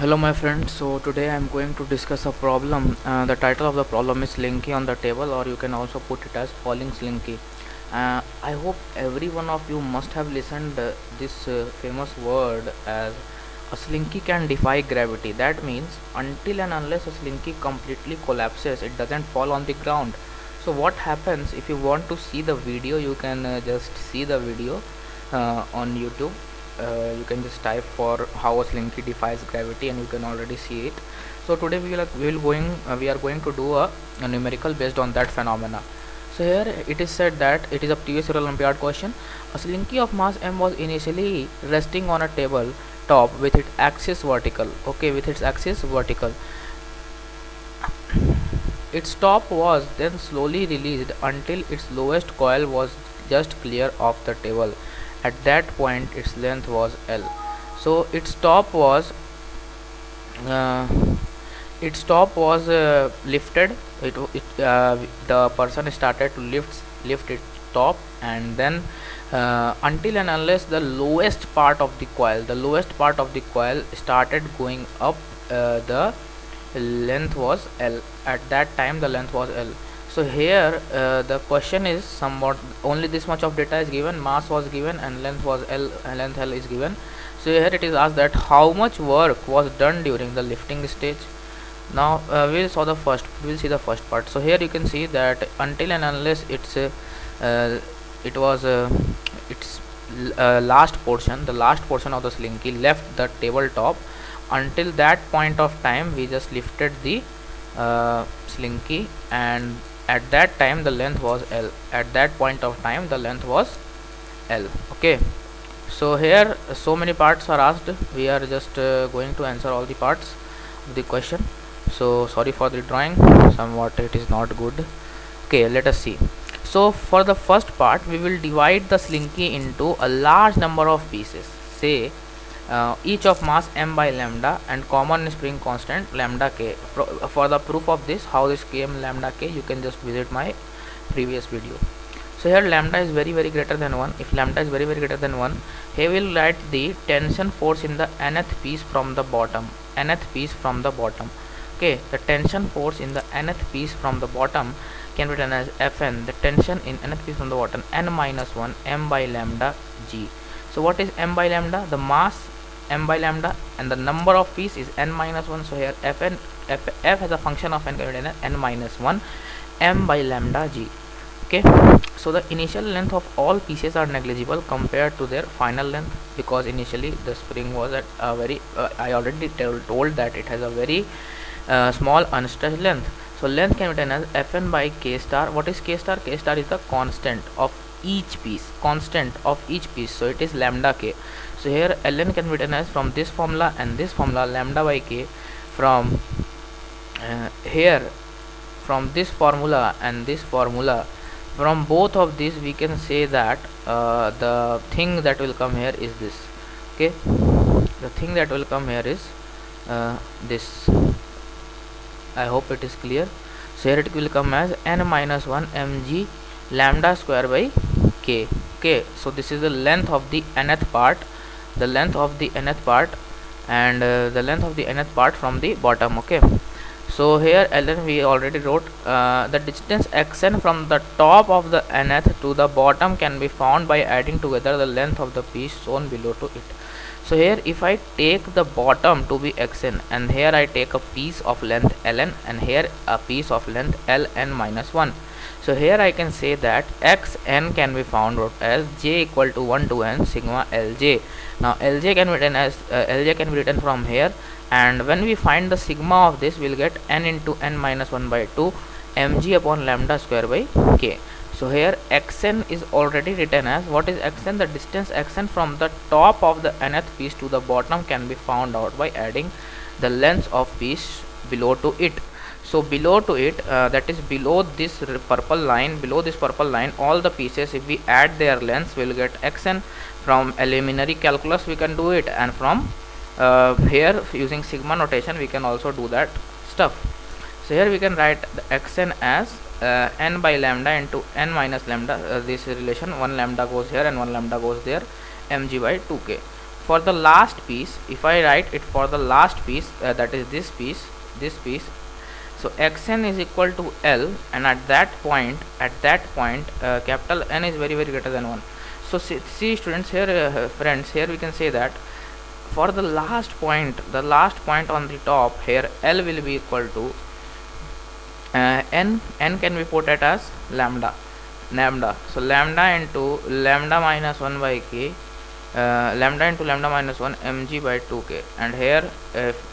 Hello my friends, so today I am going to discuss a problem. The title of the problem is Slinky on the table, or you can also put it as falling Slinky. I hope every one of you must have listened this famous word as a Slinky can defy gravity. That means until and unless a Slinky completely collapses, it doesn't fall on the ground. So what happens? If you want to see the video, you can just see the video on YouTube. You can just type for how a slinky defies gravity and you can already see it. So today we are going to do a numerical based on that phenomena. So here it is said that it is a previous year Olympiad question. A slinky of mass m was initially resting on a table top with its axis vertical. Okay, with its axis vertical. Its top was then slowly released until its lowest coil was just clear of the table. At that point its length was L. So uh, its top was lifted. The person started to lift its top, and then until and unless the lowest part of the coil started going up, the length was L. At that time the length was L. So here the question is somewhat only this much of data is given, mass was given and length was L, length L is given. So here it is asked that how much work was done during the lifting stage. Now we'll see the first part. So here you can see that until and unless it was its last portion, the last portion of the slinky left the tabletop, until that point of time we just lifted the slinky, and at that time the length was L. At that point of time the length was L. Okay, so here so many parts are asked. We are just going to answer all the parts of the question. So sorry for the drawing, somewhat it is not good. Okay, let us see. So for the first part we will divide the slinky into a large number of pieces, say each of mass m by lambda and common spring constant lambda k. For the proof of this, how this came lambda k, you can just visit my previous video. So here lambda is very greater than 1. If lambda is very greater than 1, here we will write the tension force in the nth piece from the bottom. Okay, the tension force in the nth piece from the bottom can be written as Fn, the tension in nth piece from the bottom, n minus 1 m by lambda g. So what is m by lambda? The mass m by lambda and the number of piece is n minus 1. So here f as a function of n can be written as n minus 1 m by lambda g. Okay, so the initial length of all pieces are negligible compared to their final length, because initially the spring was at a very I already told that it has a very small unstretched length. So length can be written as Fn by k star. What is k star? K star is the constant of each piece, so it is lambda k. So here ln can be written as from this formula and this formula, lambda by k, from here, from this formula and this formula, from both of these we can say that the thing that will come here is this. Okay, the thing that will come here is this. I hope it is clear. So here it will come as n minus 1 mg lambda square by k. Okay, so this is the length of the nth part, and the length of the nth part from the bottom. Okay, so here ln we already wrote. The distance xn from the top of the nth to the bottom can be found by adding together the length of the piece shown below to it. So here if I take the bottom to be xn, and here I take a piece of length ln, and here a piece of length ln minus 1. So here I can say that xn can be found as j equal to 1 to n sigma lj. Now lj can be written from here, and when we find the sigma of this, we'll get n into n minus 1 by 2 mg upon lambda square by k. So here xn is already written as, what is xn? The distance xn from the top of the nth piece to the bottom can be found out by adding the lengths of piece below to it. So below to it, that is below this purple line, all the pieces, if we add their lengths, we will get xn. From preliminary calculus we can do it, and from here using sigma notation we can also do that stuff. So here we can write the xn as n by lambda into n minus lambda, this relation, one lambda goes here and one lambda goes there, mg by 2k. for the last piece, if I write it for the last piece, that is this piece, so xn is equal to L, and at that point capital N is very greater than 1. So see students, here friends, here we can say that for the last point on the top, here L will be equal to n can be put it as lambda. So lambda into lambda minus 1 by k, lambda into lambda minus 1 mg by 2k, and here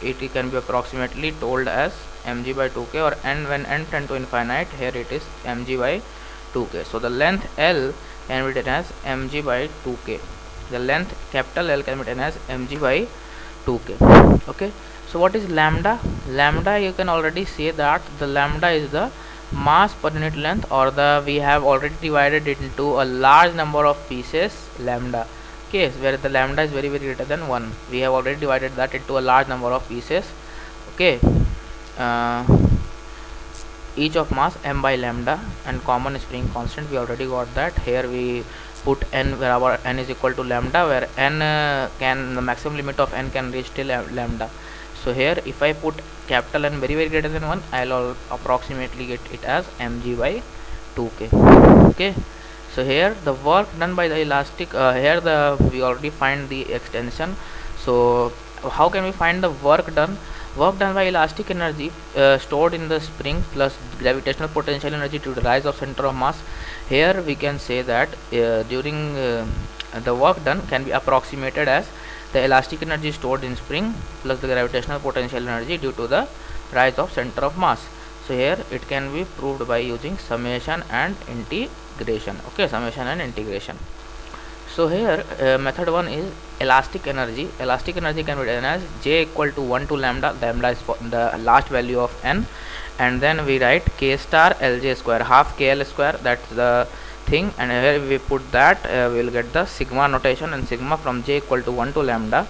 it can be approximately told as mg by 2k, or n when n tend to infinite, here it is mg by 2k. So the length L can be written as mg by 2k. The length capital L can be written as mg by 2k. Okay, so what is lambda? Lambda, you can already say that the lambda is the mass per unit length, or we have already divided it into a large number of pieces, lambda. Okay, where the lambda is very greater than 1. We have already divided that into a large number of pieces. Okay, each of mass m by lambda, and common spring constant we already got that. Here we put n where our n is equal to lambda, where n the maximum limit of n can reach till lambda. So here if I put capital N very greater than 1, I'll approximately get it as mg by 2k. Okay, so here the work done by the elastic, here we already find the extension. So how can we find the work done? Work done by elastic energy stored in the spring plus gravitational potential energy due to rise of center of mass. Here we can say that during the work done can be approximated as the elastic energy stored in spring plus the gravitational potential energy due to the rise of center of mass. So here it can be proved by using summation and integration. Okay, summation and integration. So here method 1 is elastic energy. Elastic energy can be written as J equal to 1 to lambda. Lambda is for the last value of n, and then we write k star Lj square, half kl square, that's the thing, and here we put that we will get the sigma notation, and sigma from J equal to 1 to lambda,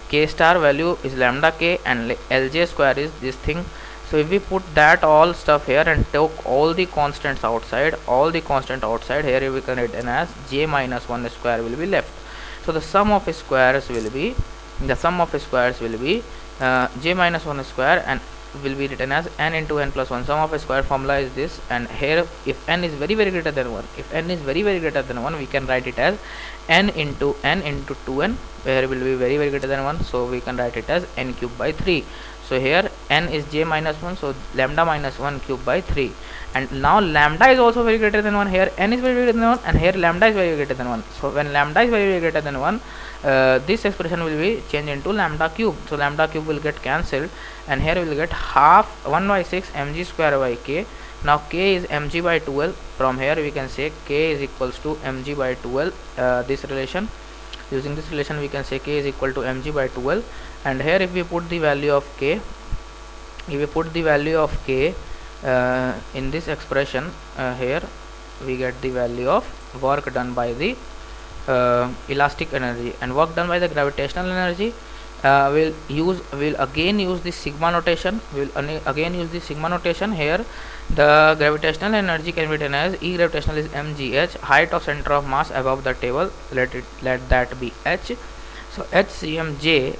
k star value is lambda k, and Lj square is this thing. So if we put that all stuff here and took all the constants outside, here we can written as J minus 1 square will be left. So the sum of squares will be J minus 1 square, and will be written as n into n plus 1. Sum of a square formula is this, and here if n is very greater than 1, we can write it as n into 2n, where will be very greater than 1, so we can write it as n cube by 3. So here n is J minus 1, so lambda minus 1 cube by 3, and now lambda is also very greater than 1. Here n is very greater than 1, and here lambda is very greater than 1. So when lambda is very greater than 1, this expression will be changed into lambda cube. So lambda cube will get cancelled, and here we will get half 1 by 6 mg square by k. Now k is mg by 12. From here we can say k is equals to mg by 12. This relation, using this relation we can say k is equal to mg by 12, and here if we put the value of k, in this expression, here we get the value of work done by the elastic energy, and work done by the gravitational energy. We'll again use the sigma notation. Here the gravitational energy can be written as E gravitational is mgh, height of center of mass above the table, let that be h. So hcmj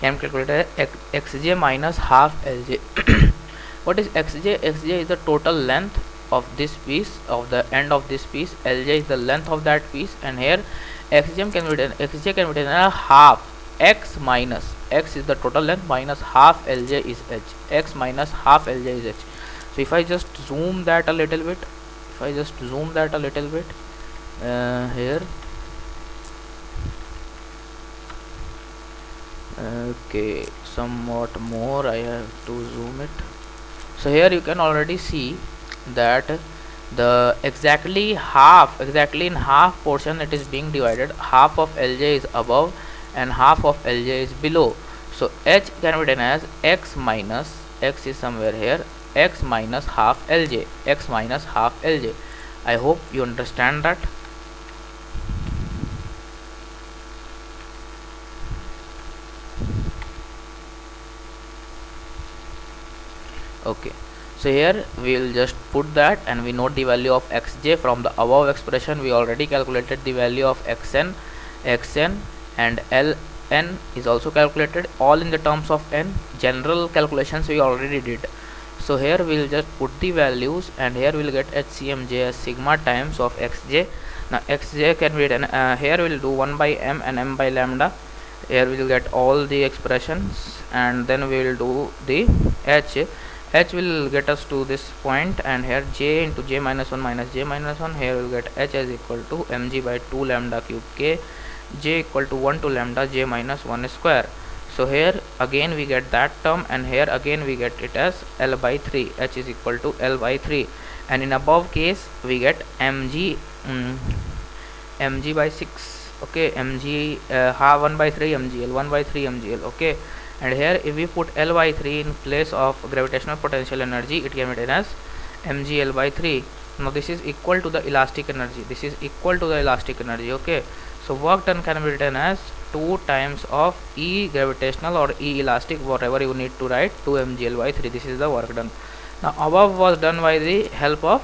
can be calculated as xj minus half lj. What is xj? Xj is the total length of this piece, of the end of this piece. Lj is the length of that piece, and here xj can be written as half x minus x is the total length minus half lj is h. X minus half lj is h. So if I just zoom that a little bit, here, okay, somewhat more I have to zoom it. So here you can already see that the exactly in half portion it is being divided. Half of lj is above and half of lj is below. So h can be written as x minus, x is somewhere here, x minus half lj, I hope you understand that. Okay, so here we will just put that, and we note the value of xj from the above expression. We already calculated the value of xn, xn, and ln is also calculated, all in the terms of n. General calculations we already did. So here we will just put the values, and here we will get HCmJ as sigma times of xj. Now xj can be written, here we will do 1 by m and m by lambda. Here we will get all the expressions, and then we will do the h will get us to this point, and here j into j minus 1 minus j minus 1. Here we will get h is equal to mg by 2 lambda cube k, j equal to 1 to lambda j minus 1 square. So here again we get that term, and here again we get it as L by 3, h is equal to L by 3, and in above case we get mg by 6. Okay, mg half 1 by 3 mgl, 1 by 3 mgl. Okay, and here if we put L by 3 in place of gravitational potential energy, it can be written as mgl by 3. Now this is equal to the elastic energy, this is equal to the elastic energy. Okay, so work done can be written as 2 times of E gravitational or E elastic, whatever you need to write, 2 mgl by 3. This is the work done. Now above was done by the help of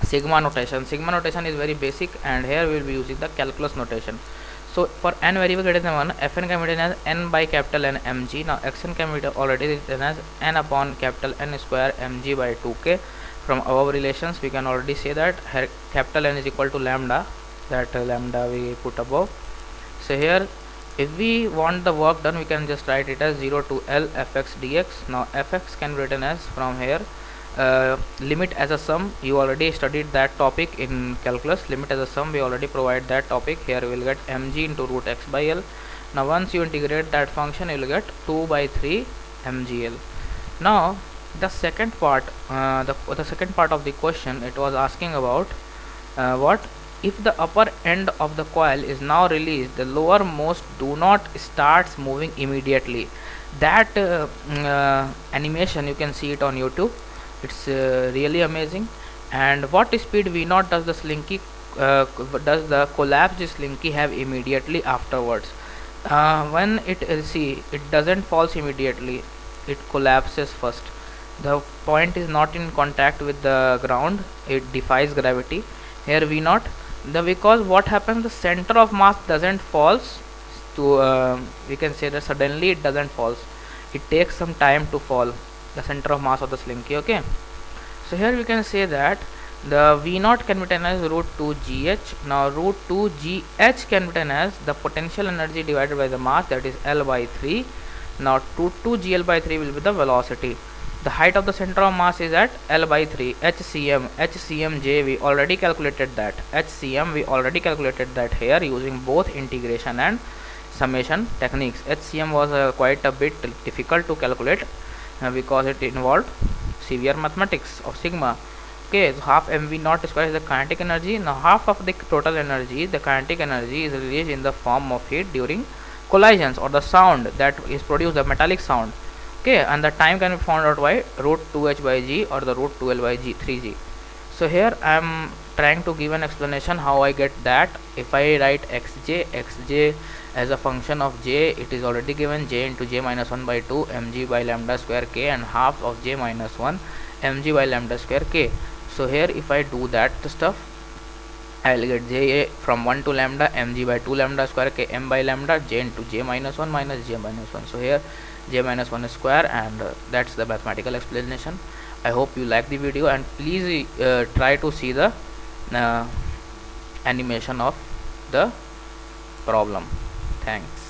sigma notation. Sigma notation is very basic, and here we will be using the calculus notation. So for n variable greater than 1, fn can be written as n by capital N mg. Now xn can be already written as n upon capital N square mg by 2k. From above relations we can already say that capital N is equal to lambda, that lambda we put above. So here if we want the work done, we can just write it as 0 to L fx dx. Now fx can be written as, from here, limit as a sum. You already studied that topic in calculus. Limit as a sum, we already provide that topic. Here we will get mg into root x by L. Now once you integrate that function, you will get 2 by 3 mgl. Now the second part, the second part of the question, it was asking about what if the upper end of the coil is now released, the lowermost do not starts moving immediately. That animation you can see it on YouTube. It's really amazing. And what speed v0 does the slinky does the collapsed slinky have immediately afterwards? When it see, it doesn't falls immediately, it collapses first. The point is not in contact with the ground, it defies gravity. Here v0, because what happens, the center of mass doesn't falls to we can say that suddenly it doesn't falls, it takes some time to fall, the center of mass of the slinky. Okay, so here we can say that the v0 can be written as root 2 gh. Now root 2 gh can be written as the potential energy divided by the mass, that is L by 3. Now root 2 gl by 3 will be the velocity. The height of the center of mass is at L by 3. HCmJ we already calculated that. HCm we already calculated that here using both integration and summation techniques. HCm was quite a bit difficult to calculate because it involved severe mathematics of sigma. Okay, so half mv0 square is the kinetic energy. Now half of the total energy, the kinetic energy, is released in the form of heat during collisions, or the sound that is produced, the metallic sound. Okay, and the time can be found out by root 2h by g or the root 2l by g 3g. So here I am trying to give an explanation how I get that. If I write xj as a function of j, it is already given j into j minus 1 by 2 mg by lambda square k, and half of j minus 1 mg by lambda square k. So here if I do that stuff, I will get j from 1 to lambda mg by 2 lambda square k m by lambda j into j minus 1 minus j minus 1. So here j minus 1 square, and that's the mathematical explanation. I hope you like the video, and please try to see the animation of the problem. Thanks.